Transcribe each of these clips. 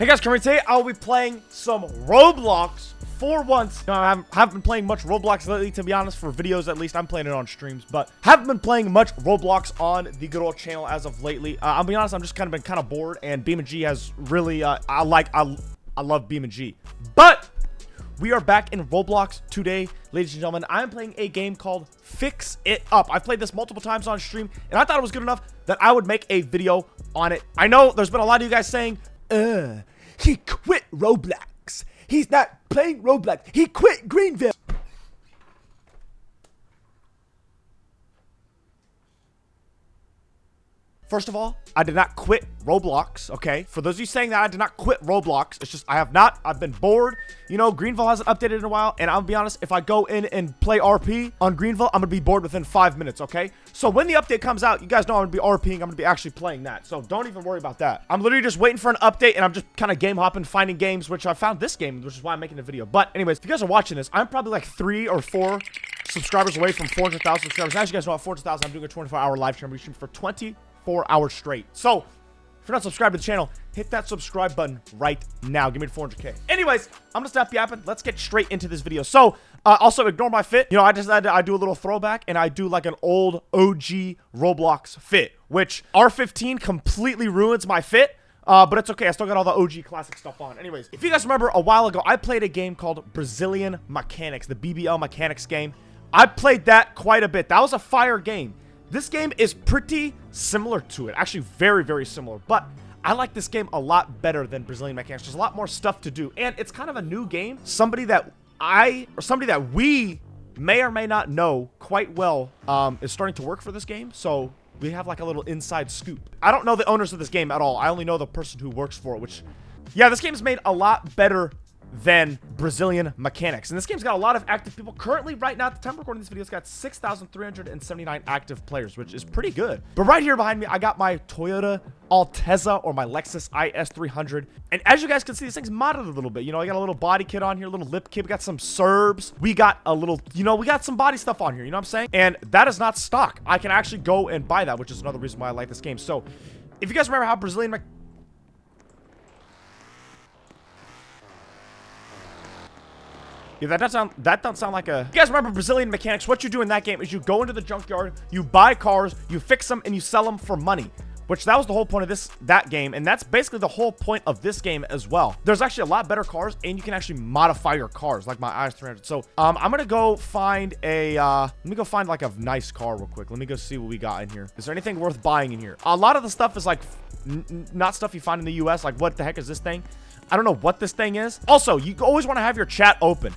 Hey guys, today I'll be playing some Roblox for once. I haven't been playing much Roblox lately, to be honest, for videos at least. I'm playing it on streams, but haven't been playing much Roblox on the good old channel as of lately. I'll be honest, I'm just been kind of bored, and BeamNG has really, I love BeamNG. But we are back in Roblox today, ladies and gentlemen. I'm playing a game called Fix It Up. I've played this multiple times on stream, and I thought it was good enough that I would make a video on it. I know there's been a lot of you guys saying, he quit Roblox. He's not playing Roblox. He quit Greenville. First of all, I did not quit Roblox, okay? For those of you saying that, I did not quit Roblox. It's just, I have not. I've been bored. You know, Greenville hasn't updated in a while, and I'll be honest, if I go in and play RP on Greenville, I'm gonna be bored within 5 minutes, okay? So when the update comes out, you guys know I'm gonna be RPing. I'm gonna be actually playing that. So don't even worry about that. I'm literally just waiting for an update, and I'm just kind of game hopping, finding games, which I found this game, which is why I'm making a video. But anyways, if you guys are watching this, I'm probably like 3 or 4 subscribers away from 400,000 subscribers. As you guys know, at 400,000, I'm doing a 24-hour live stream. We're shooting for 24 hours straight. So if you're not subscribed to the channel, hit that subscribe button right now. Give me 400k. Anyways, I'm gonna stop yapping. Let's get straight into this video. So also ignore my fit. You know, I decided I do a little throwback, and I do like an old OG Roblox fit, which R15 completely ruins my fit. But it's okay. I still got all the OG classic stuff on. Anyways, if you guys remember, a while ago, I played a game called Brazilian Mechanics, the BBL Mechanics game. I played that quite a bit. That was a fire game. This game is pretty similar to it. Actually, very, very similar. But I like this game a lot better than Brazilian Mechanics. There's a lot more stuff to do. And it's kind of a new game. Somebody that we may or may not know quite well is starting to work for this game. So we have like a little inside scoop. I don't know the owners of this game at all. I only know the person who works for it, which, yeah, this game is made a lot better than Brazilian Mechanics. And this game's got a lot of active people. Currently, right now, at the time of recording this video, it's got 6,379 active players, which is pretty good. But right here behind me, I got my Toyota Altezza, or my Lexus IS300. And as you guys can see, this thing's modded a little bit. You know, I got a little body kit on here, a little lip kit. We got some Serbs. We got a little, you know, we got some body stuff on here. You know what I'm saying? And that is not stock. I can actually go and buy that, which is another reason why I like this game. So if you guys remember how Brazilian Yeah, that doesn't sound like a... You guys remember Brazilian Mechanics? What you do in that game is you go into the junkyard, you buy cars, you fix them, and you sell them for money. Which, that was the whole point of that game, and that's basically the whole point of this game as well. There's actually a lot better cars, and you can actually modify your cars, like my IS300. So, I'm gonna go find a, let me go find like a nice car real quick. Let me go see what we got in here. Is there anything worth buying in here? A lot of the stuff is like, not stuff you find in the US, like what the heck is this thing? I don't know what this thing is. Also, you always want to have your chat open.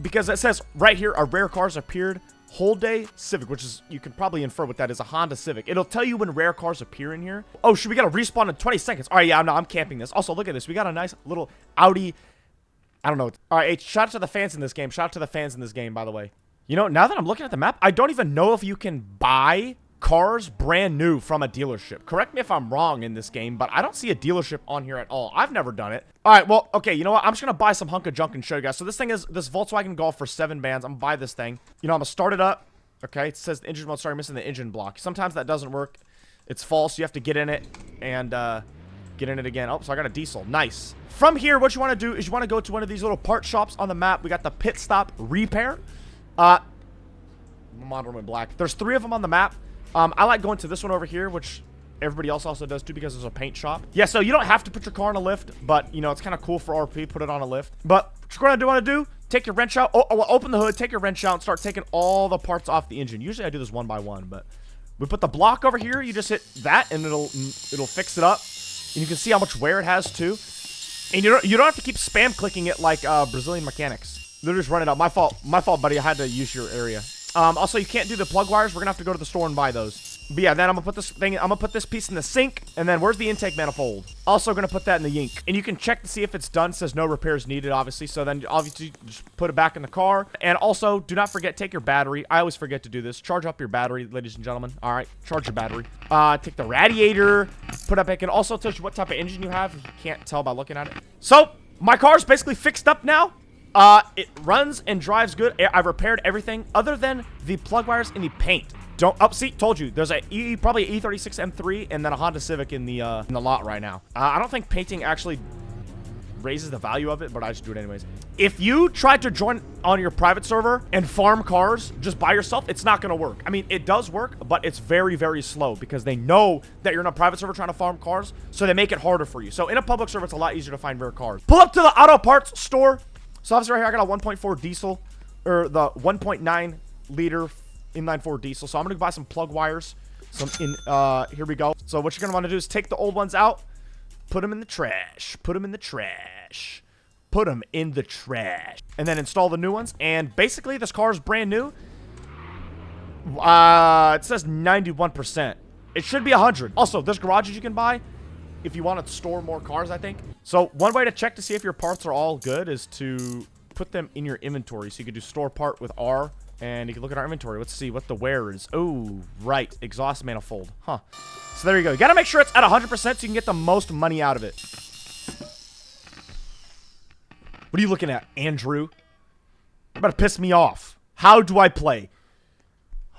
Because it says right here, our rare cars appeared. Hyundai Civic, which is, you can probably infer what that is, a Honda Civic. It'll tell you when rare cars appear in here. Oh, should we gotta respawn in 20 seconds? All right, yeah, I'm camping this. Also, look at this. We got a nice little Audi. I don't know. All right, hey, shout out to the fans in this game. Shout out to the fans in this game, by the way. You know, now that I'm looking at the map, I don't even know if you can buy cars brand new from a dealership. Correct me if I'm wrong in this game, but I don't see a dealership on here at all. I've never done it. All right, well, okay, you know what? I'm just gonna buy some hunk of junk and show you guys. So this thing is this Volkswagen Golf for 7 bands. I'm gonna buy this thing. You know, I'm gonna start it up. Okay, it says the engine mode. Sorry, missing the engine block. Sometimes that doesn't work. It's false. You have to get in it and get in it again. Oh, so I got a diesel. Nice. From here, what you want to do is you want to go to one of these little part shops on the map. We got the pit stop repair. Modern went black. There's 3 of them on the map. I like going to this one over here, which everybody else also does too, because there's a paint shop. Yeah, so you don't have to put your car in a lift, but you know, it's kind of cool for RP, put it on a lift. But what you're gonna want to do, take your wrench out, open the hood, take your wrench out, and start taking all the parts off the engine. Usually I do this one by one, but we put the block over here, you just hit that and it'll fix it up. And you can see how much wear it has too. And you don't have to keep spam clicking it like Brazilian Mechanics. Literally just run it up. My fault, buddy. I had to use your area. Also, you can't do the plug wires. We're gonna have to go to the store and buy those. But yeah, then I'm gonna put this piece in the sink, and then where's the intake manifold? Also gonna put that in the yink. And you can check to see if it's done. It says no repairs needed, obviously. So then obviously just put it back in the car. And also, do not forget, take your battery. I always forget to do this. Charge up your battery, ladies and gentlemen. All right, charge your battery. Take the radiator, put it back in. Also tells you what type of engine you have, if you can't tell by looking at it. So my car's basically fixed up now. It runs and drives good. I've repaired everything other than the plug wires and the paint. Don't up. See, told you. There's probably an E36 M3 and then a Honda Civic in the lot right now. I don't think painting actually raises the value of it, but I just do it anyways. If you try to join on your private server and farm cars just by yourself, it's not gonna work. I mean, it does work, but it's very, very slow because they know that you're in a private server trying to farm cars, so they make it harder for you. So in a public server, it's a lot easier to find rare cars. Pull up to the auto parts store. So obviously right here, I got a 1.4 diesel, or the 1.9 liter inline-4 diesel. So I'm gonna buy some plug wires. Here we go. So what you're gonna wanna do is take the old ones out, put them in the trash, put them in the trash, put them in the trash, and then install the new ones. And basically, this car is brand new. It says 91%. It should be 100. Also, there's garages you can buy if you want to store more cars, I think. So one way to check to see if your parts are all good is to put them in your inventory. So you could do store part with R, and you can look at our inventory. Let's see what the wear is. Oh, right. Exhaust manifold. Huh. So there you go. You got to make sure it's at 100% so you can get the most money out of it. What are you looking at, Andrew? You're about to piss me off. How do I play?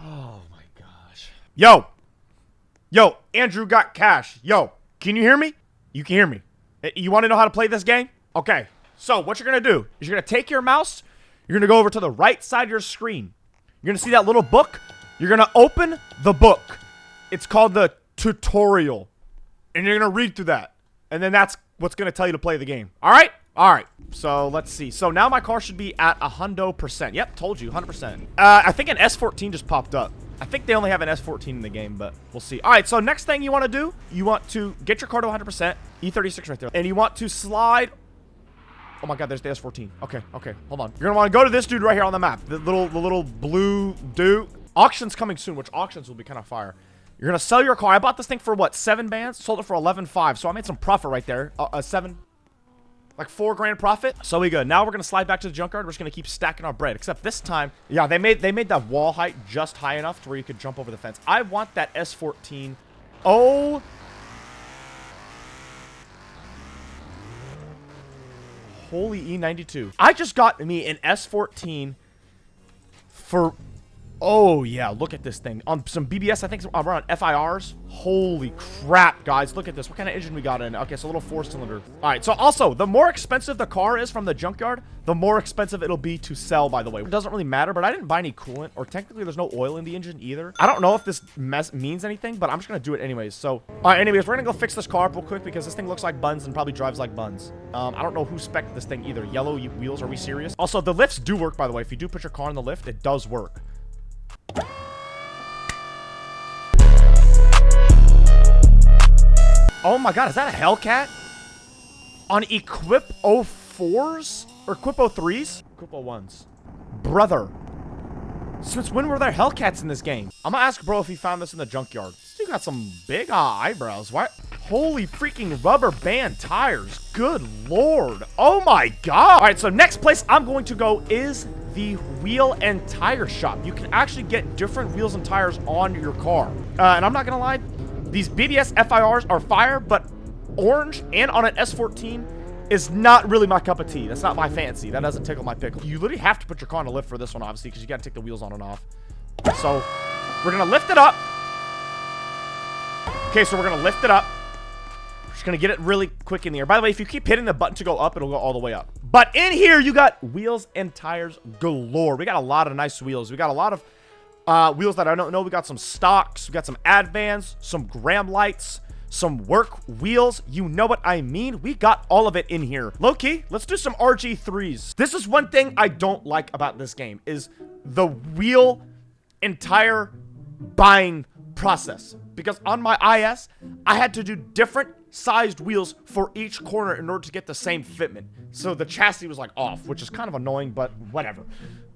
Oh, my gosh. Yo. Yo, Andrew got cash. Yo, can you hear me? You can hear me. You want to know how to play this game? Okay. So what you're going to do is you're going to take your mouse. You're going to go over to the right side of your screen. You're going to see that little book. You're going to open the book. It's called the tutorial. And you're going to read through that. And then that's what's going to tell you to play the game. All right? All right. So let's see. So now my car should be at 100%. Yep, told you, 100%. I think an S14 just popped up. I think they only have an S14 in the game, but we'll see. All right, so next thing you want to do, you want to get your car to 100%. E36 right there. And you want to slide. Oh my God, there's the S14. Okay, okay, hold on. You're going to want to go to this dude right here on the map. The little blue dude. Auction's coming soon, which auctions will be kind of fire. You're going to sell your car. I bought this thing for what, 7 bands? Sold it for 11.5. So I made some profit right there. 7, like 4 grand profit. So we good. Now we're going to slide back to the junkyard. We're just going to keep stacking our bread. Except this time, yeah, they made that wall height just high enough to where you could jump over the fence. I want that S14. Oh. Holy E92. I just got me an S14 for... Oh, yeah, look at this thing. On some BBS, I think we're on FIRs. Holy crap, guys. Look at this. What kind of engine we got in? Okay, so a little 4-cylinder. All right, so also, the more expensive the car is from the junkyard, the more expensive it'll be to sell, by the way. It doesn't really matter, but I didn't buy any coolant, or technically there's no oil in the engine either. I don't know if this means anything, but I'm just going to do it anyways. So, all right, anyways, we're going to go fix this car up real quick because this thing looks like buns and probably drives like buns. I don't know who spec'd this thing either. Yellow wheels, are we serious? Also, the lifts do work, by the way. If you do put your car in the lift, it does work. Oh my God, is that a Hellcat? On Equip 04s? Or Equip 03s? Equip 01s. Brother. Since when were there Hellcats in this game? I'm gonna ask bro if he found this in the junkyard. This dude got some big eyebrows. What? Holy freaking rubber band tires. Good lord. Oh my God. All right, so next place I'm going to go is the wheel and tire shop. You can actually get different wheels and tires on your car. And I'm not gonna lie, these BBS FIRs are fire, but orange and on an S14 is not really my cup of tea. That's not my fancy. That doesn't tickle my pickle. You literally have to put your car in a lift for this one, obviously, because you got to take the wheels on and off. So we're going to lift it up. Okay, so we're going to lift it up. We're just going to get it really quick in the air. By the way, if you keep hitting the button to go up, it'll go all the way up. But in here, you got wheels and tires galore. We got a lot of nice wheels. We got a lot of wheels that I don't know. We got some stocks. We got some Advans, some Graham lights, some work wheels. You know what I mean? We got all of it in here. Low-key, let's do some RG3s. This is one thing I don't like about this game is the wheel and tire buying process. Because on my IS, I had to do different sized wheels for each corner in order to get the same fitment. So the chassis was like off, which is kind of annoying, but whatever.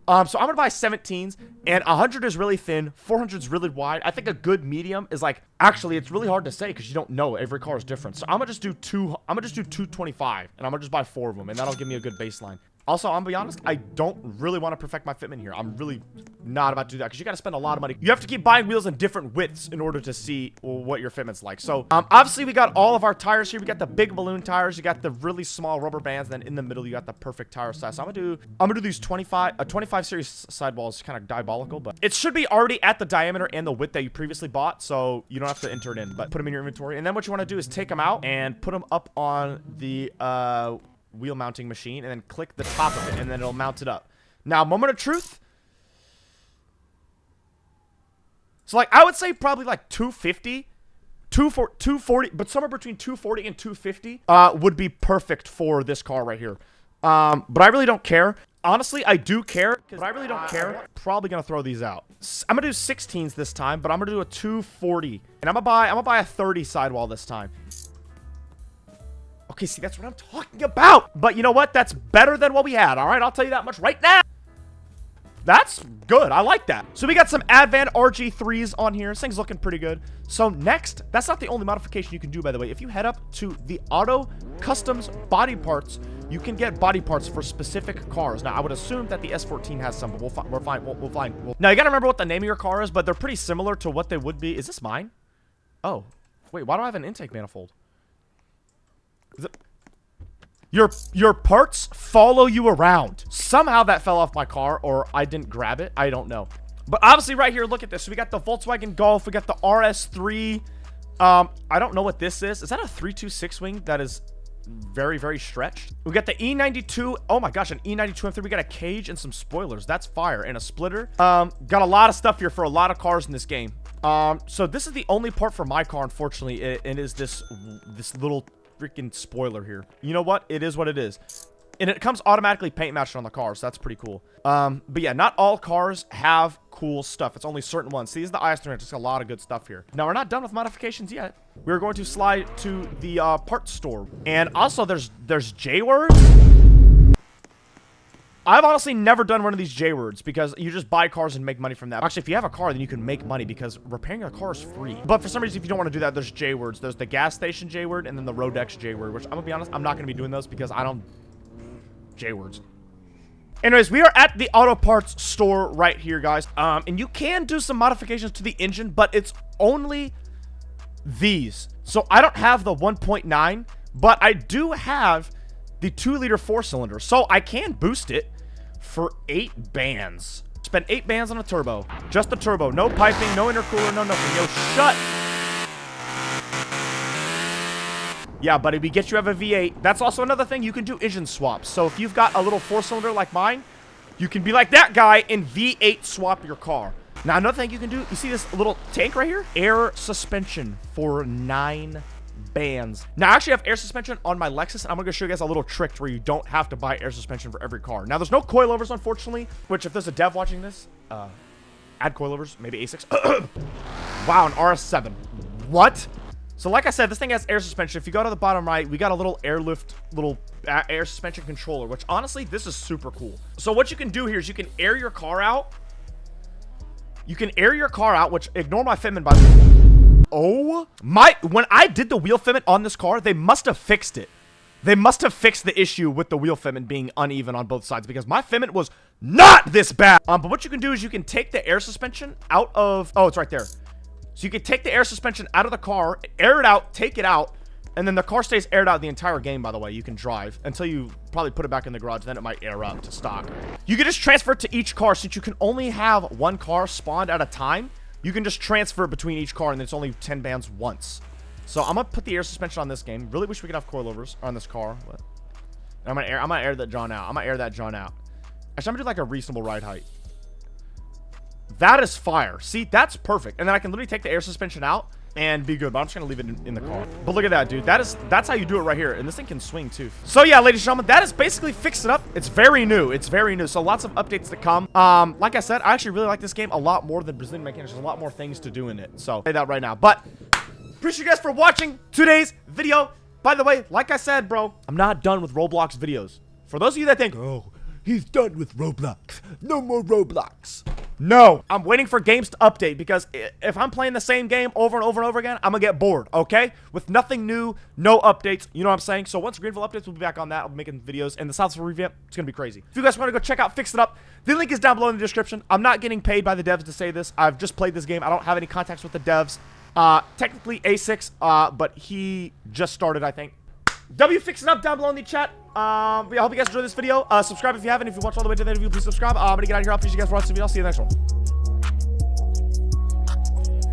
So I'm gonna buy 17s, and 100 is really thin, 400 is really wide. I think a good medium is like, actually, it's really hard to say because you don't know. Every car is different. So I'm gonna just do 225, and I'm gonna just buy 4 of them, and that'll give me a good baseline. Also, I'm gonna be honest, I don't really want to perfect my fitment here. I'm really not about to do that because you got to spend a lot of money. You have to keep buying wheels in different widths in order to see what your fitment's like. So, obviously, we got all of our tires here. We got the big balloon tires. You got the really small rubber bands. Then in the middle, you got the perfect tire size. So I'm gonna do these 25 series sidewalls, kind of diabolical, but it should be already at the diameter and the width that you previously bought, so you don't have to enter it in, but put them in your inventory. And then what you want to do is take them out and put them up on the wheel mounting machine, and then click the top of it, and then it'll mount it up. Now, moment of truth. So, like, I would say probably like 250, 240, but somewhere between 240 and 250 would be perfect for this car right here. But I really don't care. Honestly, I do care, but I really don't care. Probably gonna throw these out. I'm gonna do 16s this time, but I'm gonna do a 240, and I'm gonna buy a 30 sidewall this time. Okay, see, that's what I'm talking about. But you know what? That's better than what we had. All right, I'll tell you that much right now. That's good. I like that. So we got some Advan RG3s on here. This thing's looking pretty good. So next, that's not the only modification you can do, by the way. If you head up to the Auto Customs Body Parts, you can get body parts for specific cars. Now, I would assume that the S14 has some, but we'll find. Now, you gotta remember what the name of your car is, but they're pretty similar to what they would be. Is this mine? Oh, wait, why do I have an intake manifold? Is it... Your parts follow you around. Somehow that fell off my car, or I didn't grab it. I don't know. But obviously right here, look at this. So we got the Volkswagen Golf. We got the RS3. I don't know what this is. Is that a 326 wing that is very, very stretched? We got the E92. Oh my gosh, an E92 M3. We got a cage and some spoilers. That's fire. And a splitter. Got a lot of stuff here for a lot of cars in this game. So this is the only part for my car, unfortunately. It is this little freaking spoiler here. You know what? It is what it is. And it comes automatically paint matched on the car, so that's pretty cool. But yeah, not all cars have cool stuff. It's only certain ones. See, this is the IS300. Just a lot of good stuff here. Now, we're not done with modifications yet. We're going to slide to the parts store. And also, there's J-words. I've honestly never done one of these J-words because you just buy cars and make money from that. Actually, if you have a car, then you can make money because repairing a car is free. But for some reason, if you don't want to do that, there's J-words. There's the gas station J-word and then the Rodex J-word, which I'm going to be honest, I'm not going to be doing those because I don't... J-words. Anyways, we are at the auto parts store right here, guys. And you can do some modifications to the engine, but it's only these. So I don't have the 1.9, but I do have the 2-liter 4-cylinder. So I can boost it for 8 bands. Spend 8 bands on a turbo. Just a turbo. No piping, no intercooler, no nothing. Yo, shut. Yeah, buddy, we get you have a V8. That's also another thing. You can do engine swaps. So if you've got a little 4-cylinder like mine, you can be like that guy and V8 swap your car. Now, another thing you can do, you see this little tank right here? Air suspension for 9 bands. Now, I actually have air suspension on my Lexus, and I'm going to show you guys a little trick where you don't have to buy air suspension for every car. Now, there's no coilovers, unfortunately, which if there's a dev watching this, add coilovers, maybe A6. Wow, an RS7. What? So like I said, this thing has air suspension. If you go to the bottom right, we got a little airlift, air suspension controller, which honestly, this is super cool. So what you can do here is you can air your car out. You can air your car out, which ignore my fitment by the way. Oh my, when I did the wheel fitment on this car, they must have fixed it. They must have fixed the issue with the wheel fitment being uneven on both sides because my fitment was not this bad. But what you can do is you can take the air suspension out of, oh, it's right there. So you can take the air suspension out of the car, air it out, take it out, and then the car stays aired out the entire game, by the way. You can drive until you probably put it back in the garage, then it might air up to stock. You can just transfer it to each car. Since you can only have one car spawned at a time, you can just transfer between each car, and it's only 10 bands once. So I'm going to put the air suspension on this game. Really wish we could have coilovers on this car. But I'm going to air that John out. I'm going to air that John out. Actually, I'm going to do like a reasonable ride height. That is fire. See, that's perfect. And then I can literally take the air suspension out and be good. But I'm just going to leave it in the car. But look at that, dude. That's how you do it right here. And this thing can swing, too. So, yeah, ladies and gentlemen, that is basically fixed it up. It's very new. It's very new. So, lots of updates to come. Like I said, I actually really like this game a lot more than Brazilian Mechanics. There's a lot more things to do in it. So, I'll say that right now. But appreciate you guys for watching today's video. By the way, like I said, bro, I'm not done with Roblox videos. For those of you that think, oh, he's done with Roblox. No more Roblox. No. I'm waiting for games to update because if I'm playing the same game over and over and over again, I'm gonna get bored, okay? With nothing new, no updates, you know what I'm saying? So once Greenville updates, we'll be back on that. I'll be making videos, and the Southside revamp, it's gonna be crazy. If you guys want to go check out Fix It Up, the link is down below in the description. I'm not getting paid by the devs to say this. I've just played this game. I don't have any contacts with the devs. Technically A6, but he just started, I think. Fix It Up down below in the chat. I hope you guys enjoyed this video. Subscribe if you haven't. If you watched all the way to the end of the video, please subscribe. I'm gonna get out of here. I'll appreciate you guys for watching the video. I'll see you in the next one.